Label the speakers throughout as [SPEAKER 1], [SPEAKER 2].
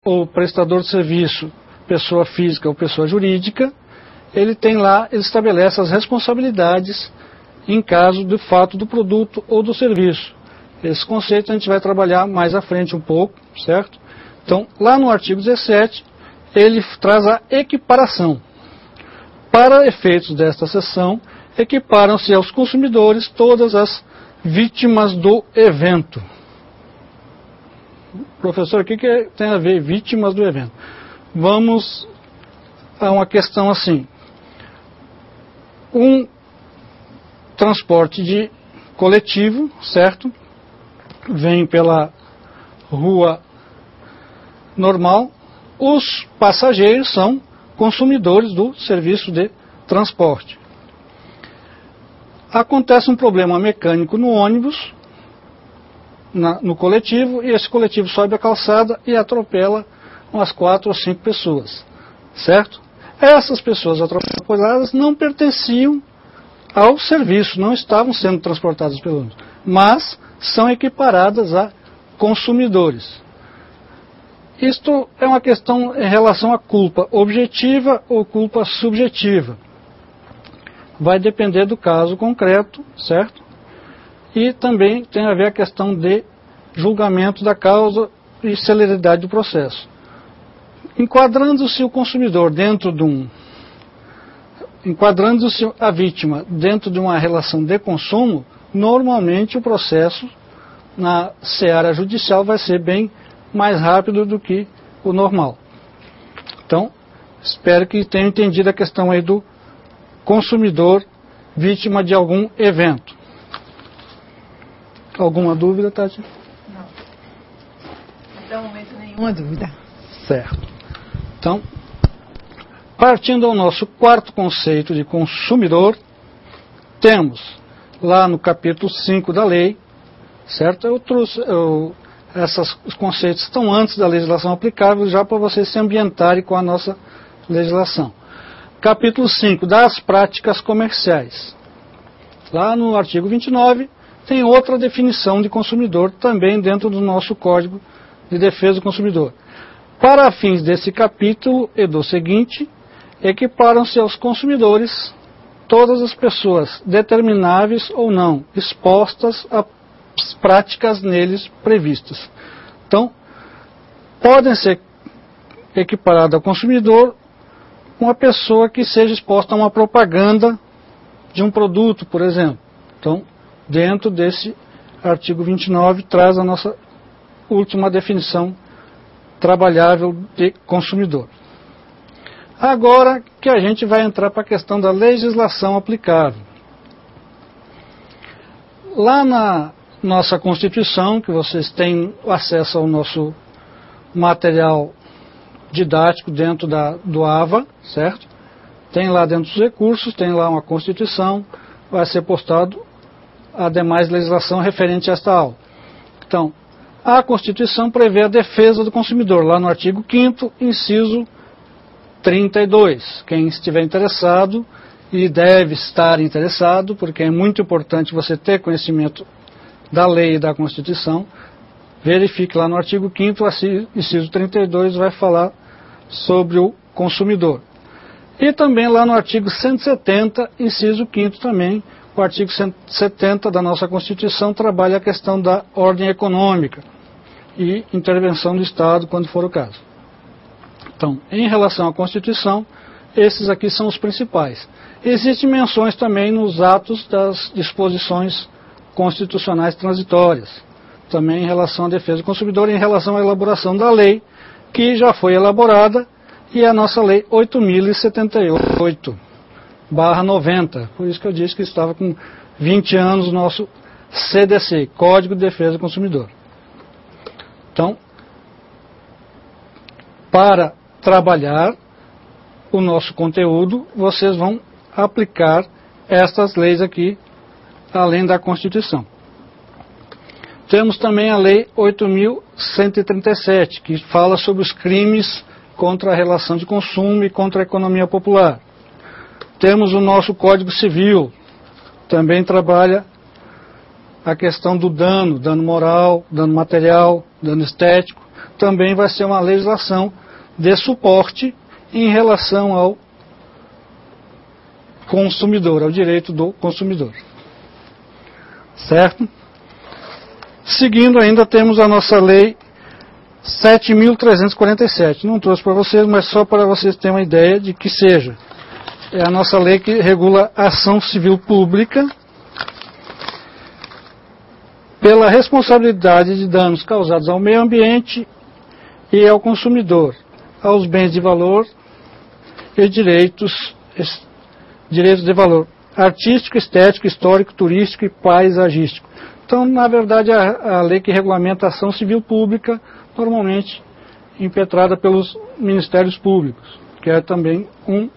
[SPEAKER 1] ou prestador de serviço, pessoa física ou pessoa jurídica, ele estabelece as responsabilidades em caso do fato do produto ou do serviço. Esse conceito a gente vai trabalhar mais à frente um pouco, certo? Então, lá no artigo 17, ele traz a equiparação. Para efeitos desta seção, equiparam-se aos consumidores todas as vítimas do evento. Professor, o que tem a ver vítimas do evento? Vamos a uma questão assim. Um transporte de coletivo, certo? Vem pela rua normal. Os passageiros são consumidores do serviço de transporte. Acontece um problema mecânico no ônibus, no coletivo, e esse coletivo sobe a calçada e atropela umas 4 ou 5 pessoas, certo? Essas pessoas atropeladas não pertenciam ao serviço, não estavam sendo transportadas pelo ônibus, mas são equiparadas a consumidores. Isto é uma questão em relação à culpa objetiva ou culpa subjetiva. Vai depender do caso concreto, certo? E também tem a ver a questão de julgamento da causa e celeridade do processo. Enquadrando-se o consumidor enquadrando-se a vítima dentro de uma relação de consumo, normalmente o processo na seara judicial vai ser bem mais rápido do que o normal. Então, espero que tenham entendido a questão aí do consumidor vítima de algum evento. Alguma dúvida, Tati?
[SPEAKER 2] Não. Até o momento nenhuma dúvida.
[SPEAKER 1] Certo. Então, partindo ao nosso quarto conceito de consumidor, temos lá no capítulo 5 da lei, certo? Eu trouxe, os conceitos estão antes da legislação aplicável, já para vocês se ambientarem com a nossa legislação. Capítulo 5, das práticas comerciais. Lá no artigo 29, tem outra definição de consumidor, também dentro do nosso Código de Defesa do Consumidor. Para fins desse capítulo e do seguinte, equiparam-se aos consumidores todas as pessoas determináveis ou não, expostas às práticas neles previstas. Então, podem ser equiparadas ao consumidor uma pessoa que seja exposta a uma propaganda de um produto, por exemplo. Então, dentro desse artigo 29, traz a nossa última definição trabalhável de consumidor. Agora que a gente vai entrar para a questão da legislação aplicável. Lá na nossa Constituição, que vocês têm acesso ao nosso material didático dentro do AVA, certo? Tem lá dentro dos recursos, tem lá uma Constituição, vai ser postado a demais legislação referente a esta aula. Então, a Constituição prevê a defesa do consumidor, lá no artigo 5º, inciso 32. Quem estiver interessado, e deve estar interessado, porque é muito importante você ter conhecimento da lei e da Constituição, verifique lá no artigo 5º, inciso 32, vai falar sobre o consumidor. E também lá no artigo 170, inciso 5º também, o artigo 170 da nossa Constituição trabalha a questão da ordem econômica e intervenção do Estado, quando for o caso. Então, em relação à Constituição, esses aqui são os principais. Existem menções também nos atos das disposições constitucionais transitórias, também em relação à defesa do consumidor, em relação à elaboração da lei, que já foi elaborada, e a nossa lei 8.078/90. Por isso que eu disse que estava com 20 anos o nosso CDC, Código de Defesa do Consumidor. Então, para trabalhar o nosso conteúdo, vocês vão aplicar estas leis aqui, além da Constituição. Temos também a Lei 8.137, que fala sobre os crimes contra a relação de consumo e contra a economia popular. Temos o nosso Código Civil, também trabalha a questão do dano moral, dano material, dano estético. também vai ser uma legislação de suporte em relação ao consumidor, ao direito do consumidor. Certo? Seguindo ainda temos a nossa lei 7.347. Não trouxe para vocês, mas só para vocês terem uma ideia de que seja. É a nossa lei que regula a ação civil pública pela responsabilidade de danos causados ao meio ambiente e ao consumidor, aos bens de valor e direitos de valor artístico, estético, histórico, turístico e paisagístico. Então, na verdade, a lei que regulamenta a ação civil pública, normalmente impetrada pelos ministérios públicos, que é também um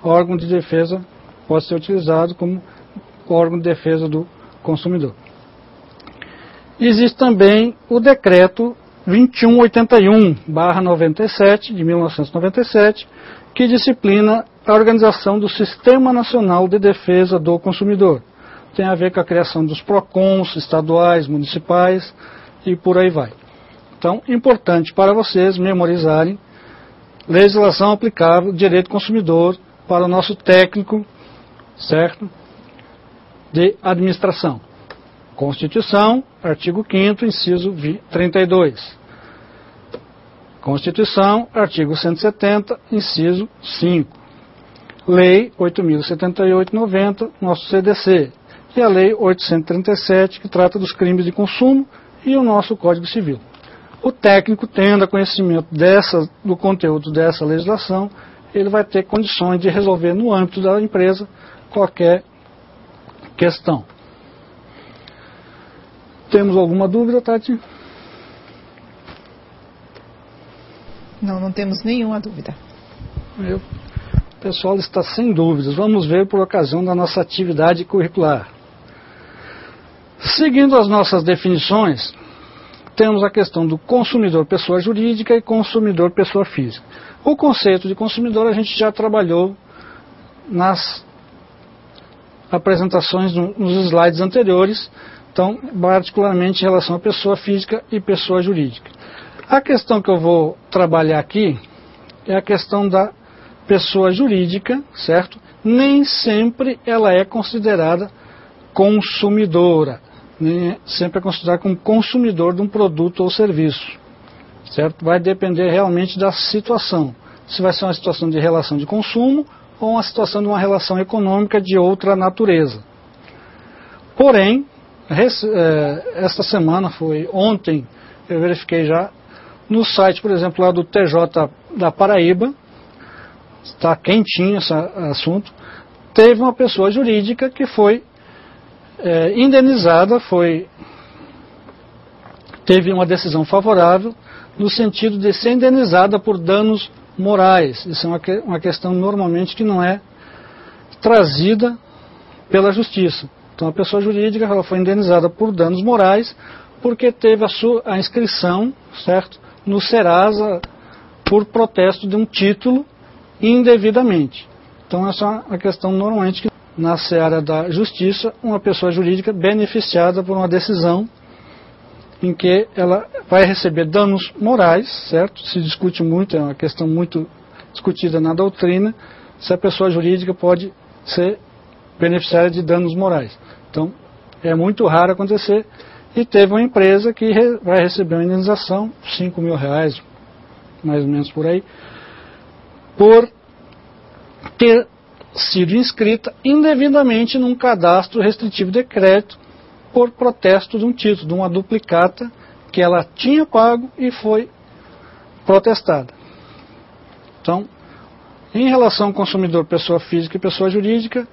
[SPEAKER 1] órgão de defesa, pode ser utilizado como órgão de defesa do consumidor. Existe também o decreto 2181/97, de 1997, que disciplina a organização do Sistema Nacional de Defesa do Consumidor. Tem a ver com a criação dos PROCONs estaduais, municipais e por aí vai. Então, importante para vocês memorizarem legislação aplicável, direito consumidor, para o nosso técnico, certo? De administração. Constituição, artigo 5º, inciso 32. Constituição, artigo 170, inciso 5. Lei 8.078/90, nosso CDC. E a Lei 837, que trata dos crimes de consumo, e o nosso Código Civil. O técnico, tendo conhecimento do conteúdo dessa legislação, ele vai ter condições de resolver no âmbito da empresa qualquer questão. Temos alguma dúvida, Tati?
[SPEAKER 2] Não temos nenhuma dúvida.
[SPEAKER 1] O pessoal está sem dúvidas. Vamos ver por ocasião da nossa atividade curricular. Seguindo as nossas definições, temos a questão do consumidor pessoa jurídica e consumidor pessoa física. O conceito de consumidor a gente já trabalhou nas apresentações, nos slides anteriores, então, particularmente em relação à pessoa física e pessoa jurídica. A questão que eu vou trabalhar aqui é a questão da pessoa jurídica, certo? Nem sempre ela é considerada consumidora, nem sempre é considerada como consumidor de um produto ou serviço, certo? Vai depender realmente da situação. Se vai ser uma situação de relação de consumo ou uma situação de uma relação econômica de outra natureza. Porém, esta semana, foi ontem, eu verifiquei já, no site, por exemplo, lá do TJ da Paraíba, está quentinho esse assunto, teve uma pessoa jurídica que foi indenizada, teve uma decisão favorável, no sentido de ser indenizada por danos morais. Isso é uma questão normalmente que não é trazida pela justiça. Então a pessoa jurídica ela foi indenizada por danos morais porque teve a inscrição, certo, no Serasa por protesto de um título indevidamente. Então essa é uma questão normalmente que na seara da justiça, uma pessoa jurídica beneficiada por uma decisão em que ela vai receber danos morais, certo? Se discute muito, é uma questão muito discutida na doutrina, se a pessoa jurídica pode ser beneficiária de danos morais. Então, é muito raro acontecer, e teve uma empresa que vai receber uma indenização, R$5.000, mais ou menos por aí, por ter sido inscrita indevidamente num cadastro restritivo de crédito por protesto de um título, de uma duplicata que ela tinha pago e foi protestada. Então, em relação ao consumidor pessoa física e pessoa jurídica,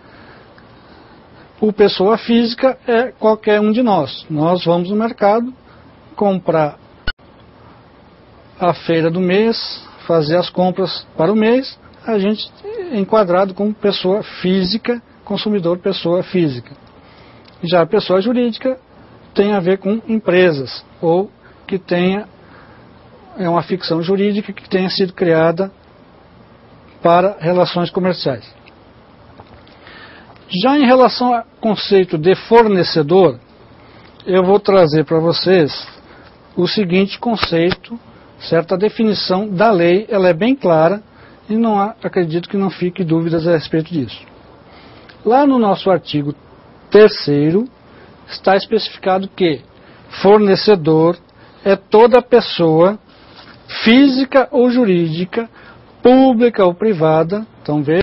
[SPEAKER 1] o pessoa física é qualquer um de nós. Nós vamos no mercado comprar a feira do mês, fazer as compras para o mês, a gente é enquadrado como pessoa física, consumidor pessoa física. Já a pessoa jurídica tem a ver com empresas, ou que é uma ficção jurídica que tenha sido criada para relações comerciais. Já em relação ao conceito de fornecedor, eu vou trazer para vocês o seguinte conceito certo? A definição da lei, ela é bem clara e acredito que não fique dúvidas a respeito disso. Lá no nosso artigo 3º está especificado que fornecedor é toda pessoa física ou jurídica, pública ou privada, então veja,